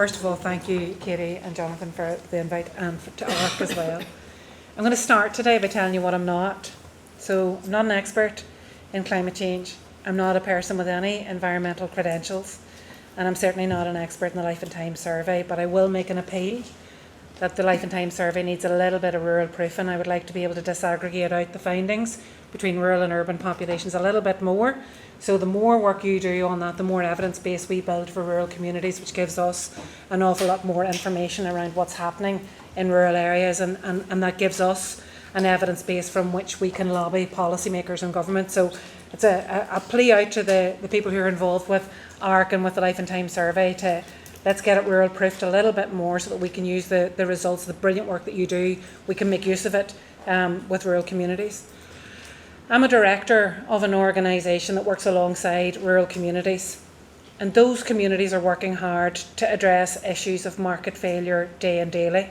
First of all, thank you, Katie and Jonathan, for the invite, and to ARK as well. I'm going to start today by telling you what I'm not. So, I'm not an expert in climate change. I'm not a person with any environmental credentials, and I'm certainly not an expert in the Life and Time survey, but I will make an appeal that the Life and Time survey needs a little bit of rural proofing. I would like to be able to disaggregate out the findings between rural and urban populations a little bit more. So the more work you do on that, the more evidence base we build for rural communities, which gives us an awful lot more information around what's happening in rural areas, and that gives us an evidence base from which we can lobby policymakers and government. So it's a plea out to the people who are involved with ARK and with the Life and Time survey to let's get it rural proofed a little bit more so that we can use the results, the brilliant work that you do, we can make use of it with rural communities. I'm a director of an organisation that works alongside rural communities, and those communities are working hard to address issues of market failure day and daily.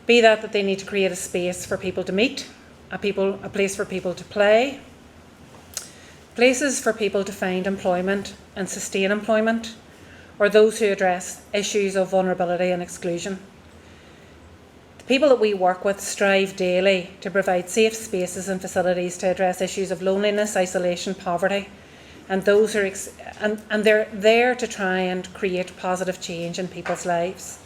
Be that they need to create a space for people to meet, a place for people to play, places for people to find employment and sustain employment, or those who address issues of vulnerability and exclusion. The people that we work with strive daily to provide safe spaces and facilities to address issues of loneliness, isolation, poverty, and they're there to try and create positive change in people's lives.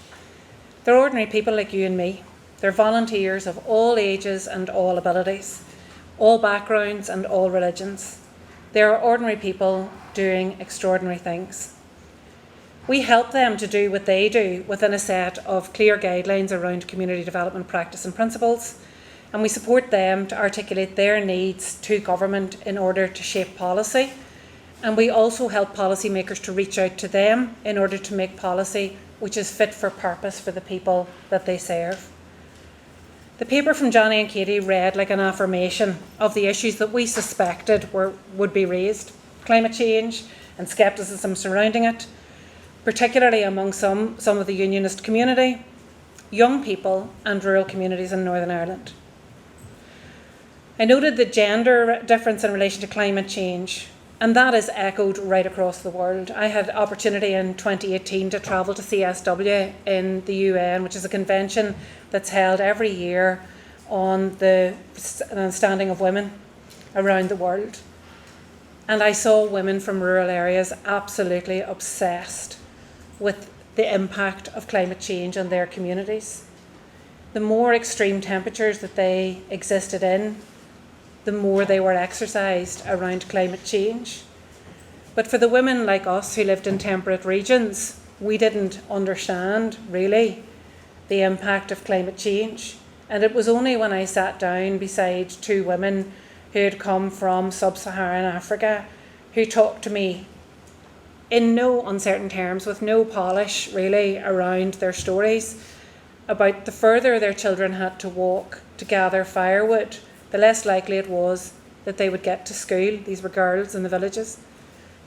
They're ordinary people like you and me. They're volunteers of all ages and all abilities, all backgrounds and all religions. They are ordinary people doing extraordinary things. We help them to do what they do within a set of clear guidelines around community development practice and principles, and we support them to articulate their needs to government in order to shape policy, and we also help policymakers to reach out to them in order to make policy which is fit for purpose for the people that they serve. The paper from Johnny and Katie read like an affirmation of the issues that we suspected would be raised: climate change and scepticism surrounding it, particularly among some of the unionist community, young people and rural communities in Northern Ireland. I noted the gender difference in relation to climate change, and that is echoed right across the world. I had opportunity in 2018 to travel to CSW in the UN, which is a convention that's held every year on the standing of women around the world. And I saw women from rural areas absolutely obsessed with the impact of climate change on their communities. The more extreme temperatures that they existed in, the more they were exercised around climate change. But for the women like us who lived in temperate regions, we didn't understand really the impact of climate change. And it was only when I sat down beside two women who had come from sub-Saharan Africa who talked to me in no uncertain terms, with no polish really around their stories, about the further their children had to walk to gather firewood, the less likely it was that they would get to school. These were girls in the villages.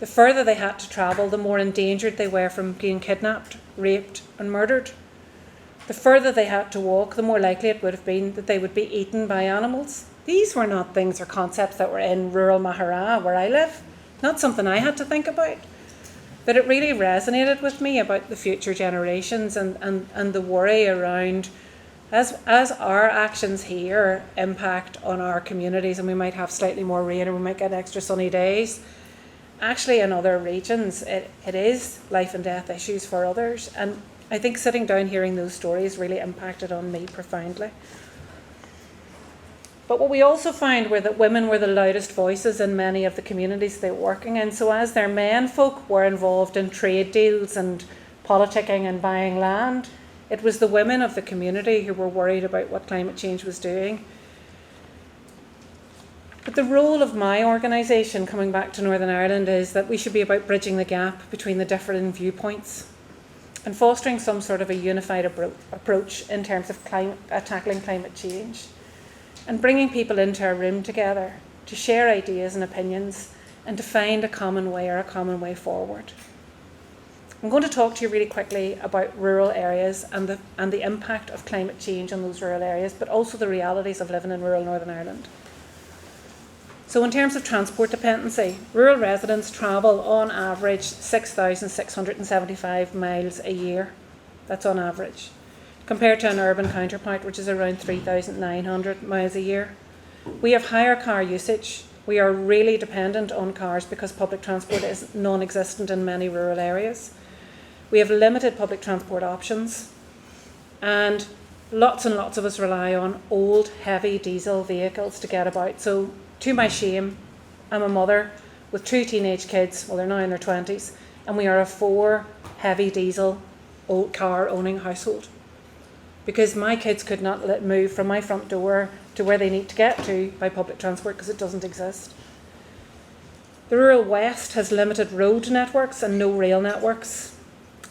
The further they had to travel, the more endangered they were from being kidnapped, raped and murdered. The further they had to walk, the more likely it would have been that they would be eaten by animals. These were not things or concepts that were in rural Mahara, where I live. Not something I had to think about. But it really resonated with me about the future generations and the worry around as our actions here impact on our communities, and we might have slightly more rain or we might get extra sunny days. Actually, in other regions, it is life and death issues for others. And I think sitting down hearing those stories really impacted on me profoundly. But what we also found were that women were the loudest voices in many of the communities they were working in. So as their men folk were involved in trade deals and politicking and buying land, it was the women of the community who were worried about what climate change was doing. But the role of my organisation, coming back to Northern Ireland, is that we should be about bridging the gap between the different viewpoints and fostering some sort of a unified approach in terms of tackling climate change, and bringing people into a room together to share ideas and opinions and to find a common way forward. I'm going to talk to you really quickly about rural areas and the impact of climate change on those rural areas, but also the realities of living in rural Northern Ireland. So in terms of transport dependency, rural residents travel on average 6,675 miles a year. That's on average, compared to an urban counterpart, which is around 3,900 miles a year. We have higher car usage. We are really dependent on cars because public transport is non-existent in many rural areas. We have limited public transport options, and lots of us rely on old, heavy diesel vehicles to get about. So, to my shame, I'm a mother with 2 teenage kids, well, they're now in their 20s, and we are a 4 heavy diesel old car owning household. Because my kids could not move from my front door to where they need to get to by public transport because it doesn't exist. The rural west has limited road networks and no rail networks,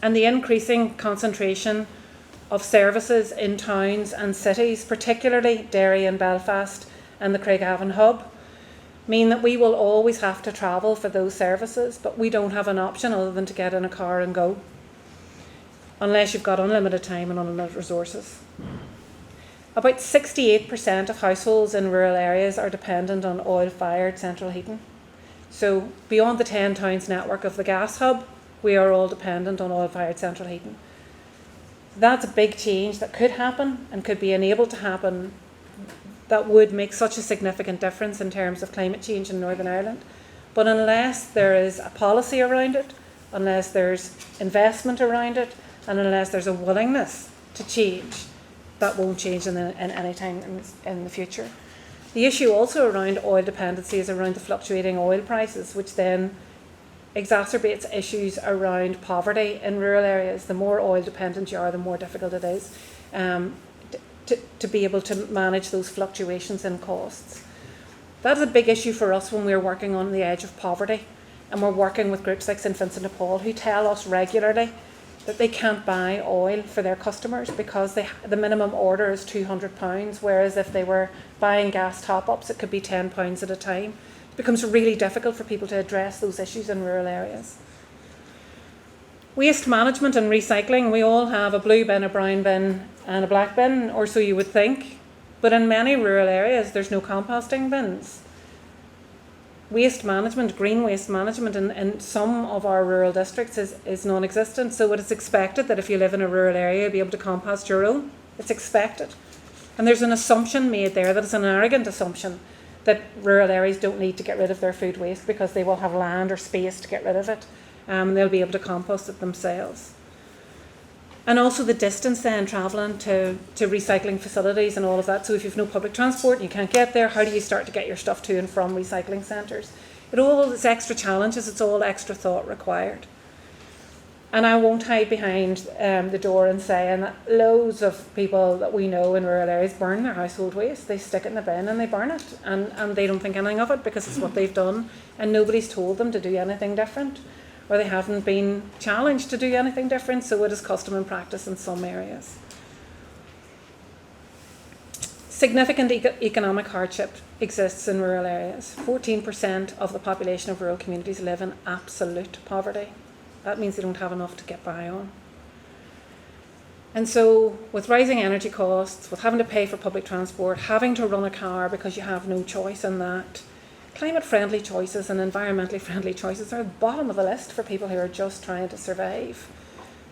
and the increasing concentration of services in towns and cities, particularly Derry and Belfast and the Craigavon hub, mean that we will always have to travel for those services, but we don't have an option other than to get in a car and go, unless you've got unlimited time and unlimited resources. About 68% of households in rural areas are dependent on oil-fired central heating. So beyond the 10 towns network of the gas hub, we are all dependent on oil-fired central heating. That's a big change that could happen and could be enabled to happen, that would make such a significant difference in terms of climate change in Northern Ireland. But unless there is a policy around it, unless there's investment around it, and unless there's a willingness to change, that won't change in any time in the future. The issue also around oil dependency is around the fluctuating oil prices, which then exacerbates issues around poverty in rural areas. The more oil dependent you are, the more difficult it is to be able to manage those fluctuations in costs. That is a big issue for us when we're working on the edge of poverty, and we're working with groups like St Vincent de Paul who tell us regularly that they can't buy oil for their customers because the minimum order is £200, whereas if they were buying gas top-ups it could be £10 at a time. It becomes really difficult for people to address those issues in rural areas. Waste management and recycling, we all have a blue bin, a brown bin and a black bin, or so you would think, but in many rural areas there's no composting bins. Waste management, green waste management in some of our rural districts is non-existent, so it is expected that if you live in a rural area you'll be able to compost your own. It's expected. And there's an assumption made there that is an arrogant assumption that rural areas don't need to get rid of their food waste because they will have land or space to get rid of it. They'll be able to compost it themselves. And also the distance then travelling to recycling facilities and all of that. So if you've no public transport and you can't get there, how do you start to get your stuff to and from recycling centres? It's extra challenges, it's all extra thought required. And I won't hide behind the door and saying that loads of people that we know in rural areas burn their household waste. They stick it in the bin and they burn it, and they don't think anything of it because it's what they've done and nobody's told them to do anything different, or they haven't been challenged to do anything different, so it is custom and practice in some areas. Significant economic hardship exists in rural areas. 14% of the population of rural communities live in absolute poverty. That means they don't have enough to get by on. And so with rising energy costs, with having to pay for public transport, having to run a car because you have no choice in that, climate-friendly choices and environmentally friendly choices are at the bottom of the list for people who are just trying to survive.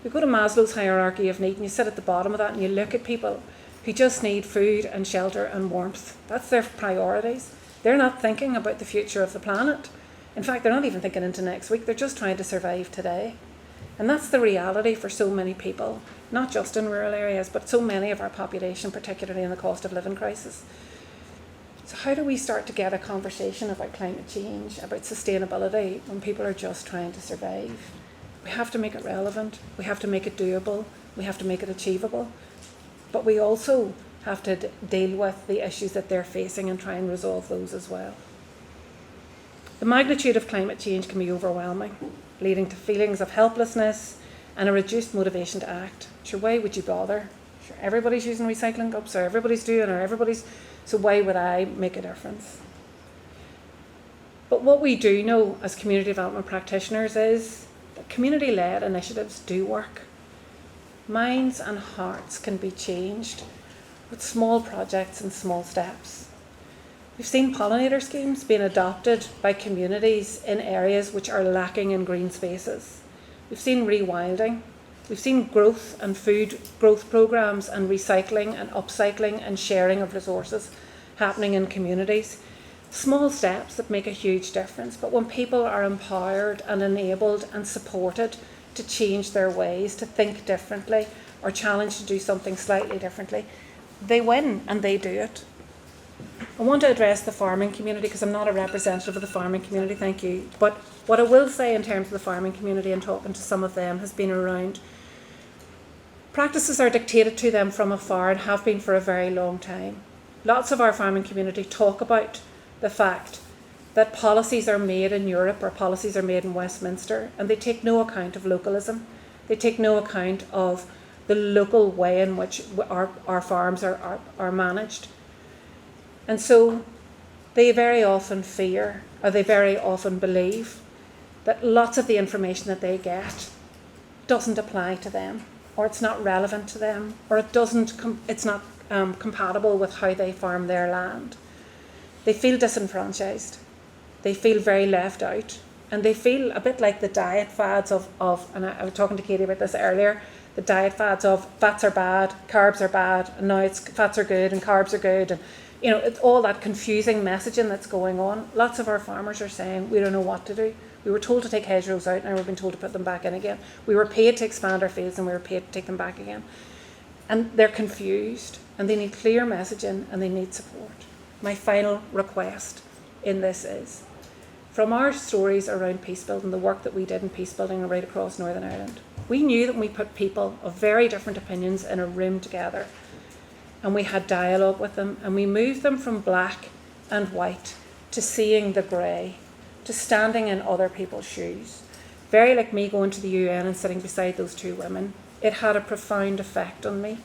You go to Maslow's hierarchy of need and you sit at the bottom of that and you look at people who just need food and shelter and warmth. That's their priorities. They're not thinking about the future of the planet. In fact, they're not even thinking into next week. They're just trying to survive today. And that's the reality for so many people, not just in rural areas, but so many of our population, particularly in the cost of living crisis. So how do we start to get a conversation about climate change, about sustainability, when people are just trying to survive? We have to make it relevant, we have to make it doable, we have to make it achievable, but we also have to deal with the issues that they're facing and try and resolve those as well. The magnitude of climate change can be overwhelming, leading to feelings of helplessness and a reduced motivation to act. Sure, why would you bother? Sure, everybody's using recycling cups, or everybody's doing, or everybody's... So why would I make a difference? But what we do know as community development practitioners is that community-led initiatives do work. Minds and hearts can be changed with small projects and small steps. We've seen pollinator schemes being adopted by communities in areas which are lacking in green spaces. We've seen rewilding. We've seen growth and food growth programs and recycling and upcycling and sharing of resources happening in communities. Small steps that make a huge difference, but when people are empowered and enabled and supported to change their ways, to think differently or challenged to do something slightly differently, they win and they do it. I want to address the farming community because I'm not a representative of the farming community, thank you. But what I will say in terms of the farming community and talking to some of them has been around practices are dictated to them from afar and have been for a very long time. Lots of our farming community talk about the fact that policies are made in Europe or policies are made in Westminster and they take no account of localism. They take no account of the local way in which our farms are managed. And so they very often fear, or they very often believe, that lots of the information that they get doesn't apply to them, or it's not relevant to them, or it's not compatible with how they farm their land. They feel disenfranchised. They feel very left out. And they feel a bit like the diet fads of and I was talking to Katie about this earlier, the diet fads of fats are bad, carbs are bad, and now it's fats are good and carbs are good. And it's all that confusing messaging that's going on. Lots of our farmers are saying, we don't know what to do. We were told to take hedgerows out, and we're being told to put them back in again. We were paid to expand our fields, and we were paid to take them back again. And they're confused, and they need clear messaging, and they need support. My final request in this is, from our stories around peace building, the work that we did in peace building right across Northern Ireland, we knew that when we put people of very different opinions in a room together, and we had dialogue with them, and we moved them from black and white to seeing the grey, to standing in other people's shoes. Very like me going to the UN and sitting beside those two women. It had a profound effect on me.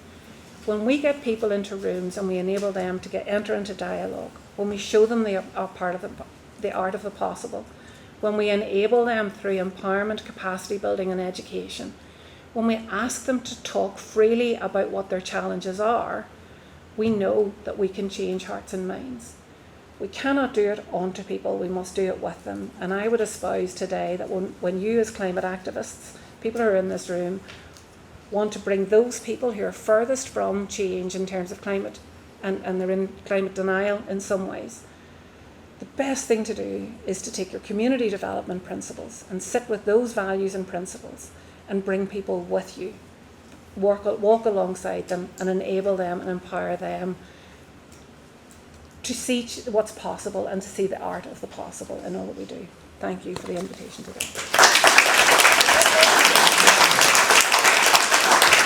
When we get people into rooms and we enable them to enter into dialogue, when we show them the art of the possible, when we enable them through empowerment, capacity building and education, when we ask them to talk freely about what their challenges are, we know that we can change hearts and minds. We cannot do it onto people, we must do it with them. And I would espouse today that when you as climate activists, people who are in this room, want to bring those people who are furthest from change in terms of climate, and they're in climate denial in some ways, the best thing to do is to take your community development principles and sit with those values and principles and bring people with you. Walk alongside them and enable them and empower them to see what's possible and to see the art of the possible in all that we do. Thank you for the invitation today.